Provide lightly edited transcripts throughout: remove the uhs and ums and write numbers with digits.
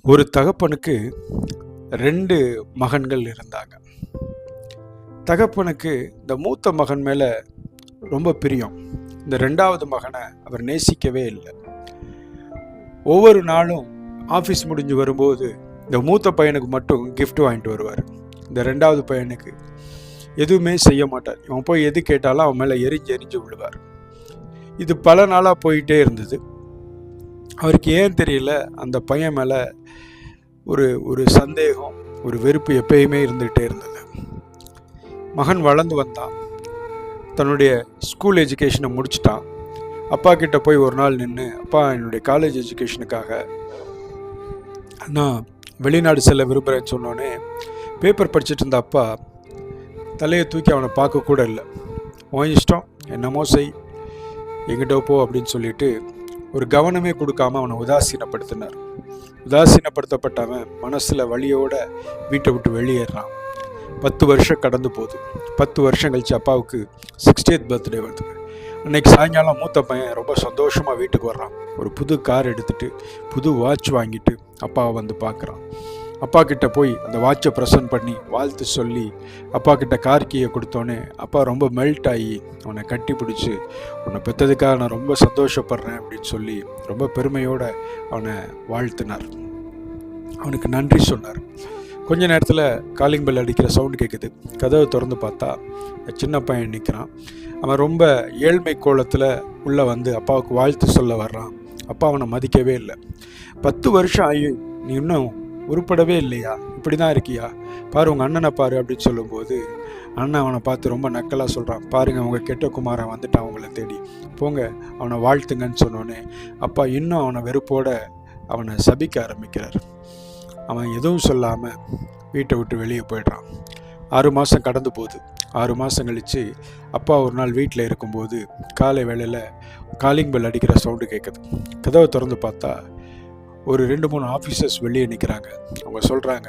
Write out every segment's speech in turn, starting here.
ஒரு தகப்பனுக்கு 2 மகன்கள் இருந்தாங்க. தகப்பனுக்கு இந்த மூத்த மகன் மேலே ரொம்ப பிரியம். இந்த 2வது மகனை அவர் நேசிக்கவே இல்லை. ஒவ்வொரு நாளும் ஆஃபீஸ் முடிஞ்சு வரும்போது இந்த மூத்த பையனுக்கு மட்டும் gift வாங்கிட்டு வருவார். இந்த 2வது பையனுக்கு எதுவுமே செய்ய மாட்டார். இவன் போய் எது கேட்டாலும் அவன் மேலே எரிஞ்சு விழுவார். இது பல நாளாக போயிட்டே இருந்தது. அவருக்கு ஏன் தெரியல, அந்த பையன் மேலே ஒரு சந்தேகம், ஒரு வெறுப்பு எப்பயுமே இருந்துகிட்டே இருந்தது. மகன் வளர்ந்து வந்தான், தன்னுடைய ஸ்கூல் எஜுகேஷனை முடிச்சிட்டான். அப்பா கிட்ட போய் ஒரு நாள் நின்று, அப்பா என்னுடைய காலேஜ் எஜுகேஷனுக்காக நான் வெளிநாடு செல்ல விரும்புகிறேன்னு சொன்னோன்னே பேப்பர் படிச்சுட்டு இருந்த அப்பா தலையை தூக்கி அவனை பார்க்க கூட இல்லை. உன் இஷ்டம், என்னமோ செய், எங்கிட்ட போ அப்படின்னு சொல்லிட்டு ஒரு கவனமே கொடுக்காம அவனை உதாசீனப்படுத்தினார். உதாசீனப்படுத்தப்பட்டவன் மனசில் வலியோட வீட்டை விட்டு வெளியேறான். 10 வருஷம் கடந்து போகுது. 10 வருஷம் கழிச்சு அப்பாவுக்கு 60th பர்த்டே வருது. அன்னைக்கு சாயங்காலம் மூத்த பையன் ரொம்ப சந்தோஷமாக வீட்டுக்கு வர்றான். ஒரு புது கார் எடுத்துகிட்டு புது வாட்ச் வாங்கிட்டு அப்பாவை வந்து பார்க்குறான். அப்பா கிட்ட போய் அந்த வாட்சை ப்ரெசன்ட் பண்ணி வாழ்த்து சொல்லி அப்பா கிட்ட கார் கீயை கொடுத்தோன்னே அப்பா ரொம்ப மெல்ட் ஆகி அவனை கட்டி பிடிச்சி, உன்னை பெற்றதுக்காக நான் ரொம்ப சந்தோஷப்படுறேன் அப்படின்னு சொல்லி ரொம்ப பெருமையோடு அவனை வாழ்த்தினார். அவனுக்கு நன்றி சொன்னார். கொஞ்ச நேரத்தில் காலிங் பெல் அடிக்கிற சவுண்டு கேட்குது. கதவை திறந்து பார்த்தா சின்ன பையன் நிற்கிறான். அவன் ரொம்ப ஏழ்மை கோலத்தில் உள்ளே வந்து அப்பாவுக்கு வாழ்த்து சொல்ல வர்றான். அப்பா அவனை மதிக்கவே இல்லை. 10 வருஷம் ஆகி நீ இன்னும் உருப்படவே இல்லையா, இப்படி தான் இருக்கியா, பாரு உங்கள் அண்ணனை பாரு அப்படின்னு சொல்லும்போது அண்ணன் அவனை பார்த்து ரொம்ப நக்கலாக சொல்கிறான், பாருங்க அவங்க கெட்ட குமாரன் வந்துட்டான் அவங்கள தேடி, போங்க அவனை வாழ்த்துங்கன்னு சொன்னோன்னே அப்பா இன்னும் அவனை வெறுப்போடு அவனை சபிக்க ஆரம்பிக்கிறார். அவன் எதுவும் சொல்லாமல் வீட்டை விட்டு வெளியே போய்ட்றான். 6 மாதம் கடந்து போகுது. 6 மாதம் கழித்து அப்பா ஒரு நாள் வீட்டில் இருக்கும்போது காலை வேளையில் காலிங் பெல் அடிக்கிற சவுண்டு கேட்குது. கதவை திறந்து பார்த்தா ஒரு 2-3 ஆஃபீஸர்ஸ் வெளியே நிற்கிறாங்க. அவங்க சொல்கிறாங்க,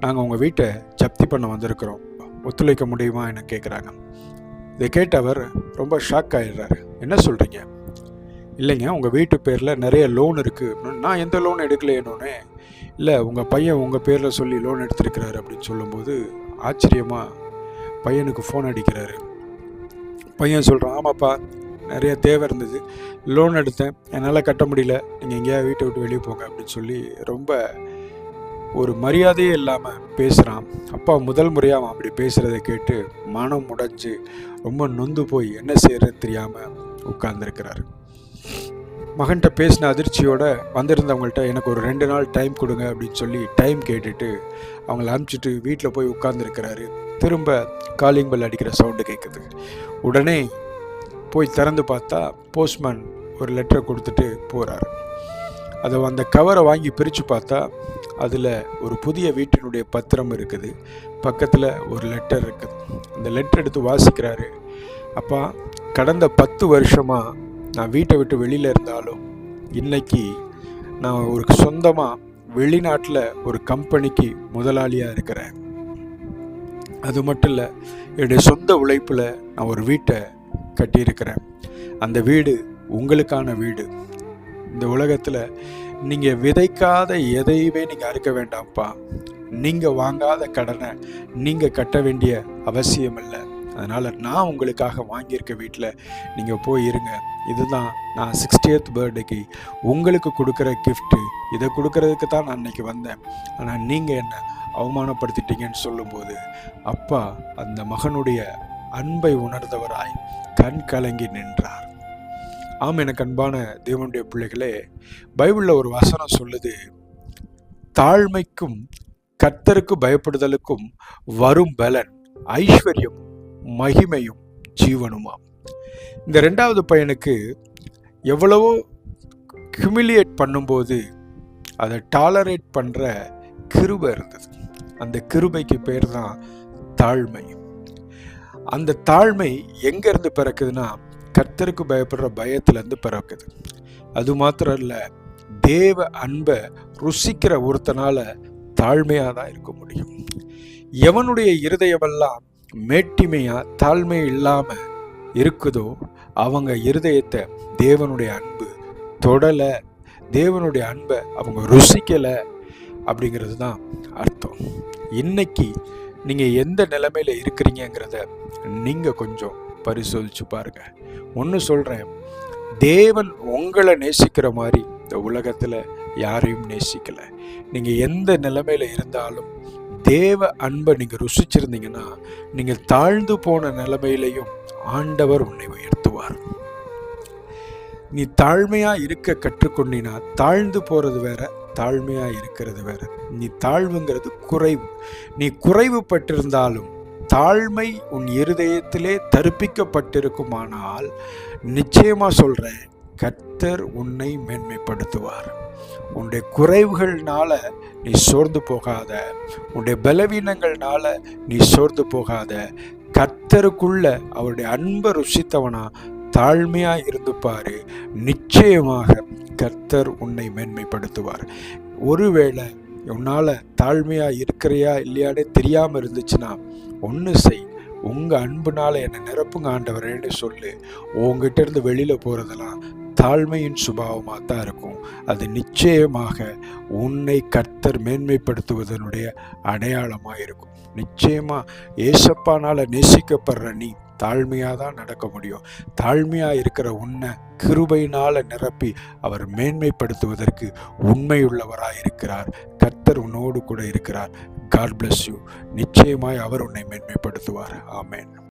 நாங்கள் உங்கள் வீட்டை ஜப்தி பண்ண வந்திருக்கிறோம், ஒத்துழைக்க முடியுமா என்ன கேட்குறாங்க. இதை கேட்டவர் ரொம்ப ஷாக் ஆகிடுறாரு. என்ன சொல்கிறீங்க? இல்லைங்க, உங்கள் வீட்டு பேரில் நிறைய லோன் இருக்குது. நான் எந்த லோன் எடுக்கலையேனோன்னே, இல்லை உங்கள் பையன் உங்கள் பேரில் சொல்லி லோன் எடுத்துருக்கிறாரு அப்படின்னு சொல்லும்போது ஆச்சரியமாக பையனுக்கு ஃபோன் அடிக்கிறாரு. பையன் சொல்கிறான், ஆமாப்பா நிறைய தேவை இருந்தது, லோன் எடுத்தேன், என்னால் கட்ட முடியல, நீங்கள் எங்கேயாவது வீட்டை விட்டு வெளியே போங்க அப்படின்னு சொல்லி ரொம்ப ஒரு மரியாதையே இல்லாமல் பேசுகிறான். அப்பா முதல் முறையாக அவன் அப்படி பேசுகிறத கேட்டு மனம் உடைஞ்சு ரொம்ப நொந்து போய் என்ன செய்யறதுன்னு தெரியாமல் உட்கார்ந்துருக்கிறாரு. மகன்கிட்ட பேசின அதிர்ச்சியோடு வந்திருந்தவங்கள்ட்ட எனக்கு ஒரு 2 நாள் டைம் கொடுங்க அப்படின்னு சொல்லி டைம் கேட்டுட்டு அவங்கள அனுப்பிச்சிட்டு வீட்டில் போய் உட்கார்ந்துருக்கிறாரு. திரும்ப காலிங் பெல் அடிக்கிற சவுண்டு கேட்குது. உடனே போய் திறந்து பார்த்தா போஸ்ட்மேன் ஒரு லெட்டரை கொடுத்துட்டு போகிறார். அதை அந்த கவரை வாங்கி பிரித்து பார்த்தா அதில் ஒரு புதிய வீட்டினுடைய பத்திரம் இருக்குது, பக்கத்தில் ஒரு லெட்டர் இருக்குது. அந்த லெட்டர் எடுத்து வாசிக்கிறாரு. அப்பா, கடந்த 10 வருஷமாக நான் வீட்டை விட்டு வெளியில் இருந்தாலும் இன்னைக்கு நான் ஒரு சொந்தமாக வெளிநாட்டில் ஒரு கம்பெனிக்கு முதலாளியாக இருக்கிறேன். அது மட்டும் இல்லை, என்னுடைய சொந்த உழைப்பில் நான் ஒரு வீட்டை கட்டியிருக்கிறேன். அந்த வீடு உங்களுக்கான வீடு. இந்த உலகத்தில் நீங்கள் விதைக்காத எதையுமே நீங்கள் அறுக்க வேண்டாம்ப்பா. நீங்கள் வாங்காத கடனை நீங்கள் கட்ட வேண்டிய அவசியம் இல்லை. அதனால் நான் உங்களுக்காக வாங்கியிருக்க வீட்டில் நீங்கள் போய் இருங்க. இதுதான் நான் 60th பர்த்டேக்கு உங்களுக்கு கொடுக்குற கிஃப்ட்டு. இதை கொடுக்கறதுக்கு தான் நான் அன்றைக்கி வந்தேன். ஆனால் நீங்கள் என்ன அவமானப்படுத்திட்டீங்கன்னு சொல்லும்போது அப்பா அந்த மகனுடைய அன்பை உணர்ந்தவராய் கண் கலங்கி நின்றார். ஆம், எனக்கு அன்பான தேவனுடைய பிள்ளைகளே, பைபிளில் ஒரு வசனம் சொல்லுது, தாழ்மைக்கும் கர்த்தருக்கு பயப்படுதலுக்கும் வரும் பலன் ஐஸ்வர்யம் மகிமையும் ஜீவனுமாம். இந்த 2வது பையனுக்கு எவ்வளவோ ஹியூமிலியேட் பண்ணும்போது அதை டாலரேட் பண்ணுற கிருபை இருந்தது. அந்த கிருபைக்கு பேர் தான் தாழ்மை. அந்த தாழ்மை எங்கேருந்து பிறக்குதுன்னா கர்த்தருக்கு பயப்படுற பயத்திலேருந்து பிறக்குது. அது மாத்திரம் இல்லை, தேவ அன்பை ருசிக்கிற ஒருத்தனால தாழ்மையாக தான் இருக்க முடியும். எவனுடைய இருதயமெல்லாம் மேட்டிமையாக தாழ்மை இல்லாமல் இருக்குதோ அவங்க இருதயத்தை தேவனுடைய அன்பு தொடலை, தேவனுடைய அன்பை அவங்க ருசிக்கலை, அப்படிங்கிறது தான் அர்த்தம். இன்னைக்கு நீங்கள் எந்த நிலைமையில் இருக்கிறீங்கிறத நீங்கள் கொஞ்சம் பரிசோதிச்சு பாருங்க. ஒன்று சொல்கிறேன், தேவன் உங்களை நேசிக்கிற மாதிரி இந்த உலகத்தில் யாரையும் நேசிக்கலை. நீங்கள் எந்த நிலைமையில் இருந்தாலும் தேவ அன்பை நீங்கள் ருசிச்சிருந்தீங்கன்னா நீங்கள் தாழ்ந்து போன நிலைமையிலையும் ஆண்டவர் உன்னை உயர்த்துவார். நீ தாழ்மையாக இருக்க கற்றுக்கொண்டினா தாழ்ந்து போகிறது வேற, தாழ்மையாக இருக்கிறது வேற. நீ தாழ்வுங்கிறது குறைவு. நீ குறைவுபட்டிருந்தாலும் தாழ்மை உன் இருதயத்திலே தரிப்பிக்கப்பட்டிருக்குமானால் நிச்சயமாக சொல்கிறேன், கர்த்தர் உன்னை மேன்மைப்படுத்துவார். உன்னுடைய குறைவுகள்னால நீ சோர்ந்து போகாத, உன்னுடைய பலவீனங்கள்னால நீ சோர்ந்து போகாத. கர்த்தருக்குள்ள அவருடைய அன்பை ருசித்தவனா தாழ்மையா இருந்து பாரு, நிச்சயமாக கர்த்தர் உன்னை மேன்மைப்படுத்துவார். ஒருவேளை உன்னால தாழ்மையா இருக்கிறியா இல்லையானே தெரியாம இருந்துச்சுன்னா ஒன்று செய், உங்கள் அன்புனால என்னை நிரப்புங்க ஆண்டவரேன்னு சொல்லு. உங்ககிட்ட இருந்து வெளியில் போகிறதெல்லாம் தாழ்மையின் சுபாவமாக தான் இருக்கும். அது நிச்சயமாக உன்னை கர்த்தர் மேன்மைப்படுத்துவதனுடைய அடையாளமாக இருக்கும். நிச்சயமாக ஏசப்பானால் நேசிக்கப்படுற நீ தாழ்மையாக தான் நடக்க முடியும். தாழ்மையாக இருக்கிற உன்னை கிருபையினால் நிரப்பி அவர் மேன்மைப்படுத்துவதற்கு உண்மையுள்ளவராக இருக்கிறார். கர்த்தர் உன்னோடு கூட இருக்கிறார். God bless you. நிச்சயமாய் அவர் உன்னை மேன்மைப்படுத்துவார். ஆமென்.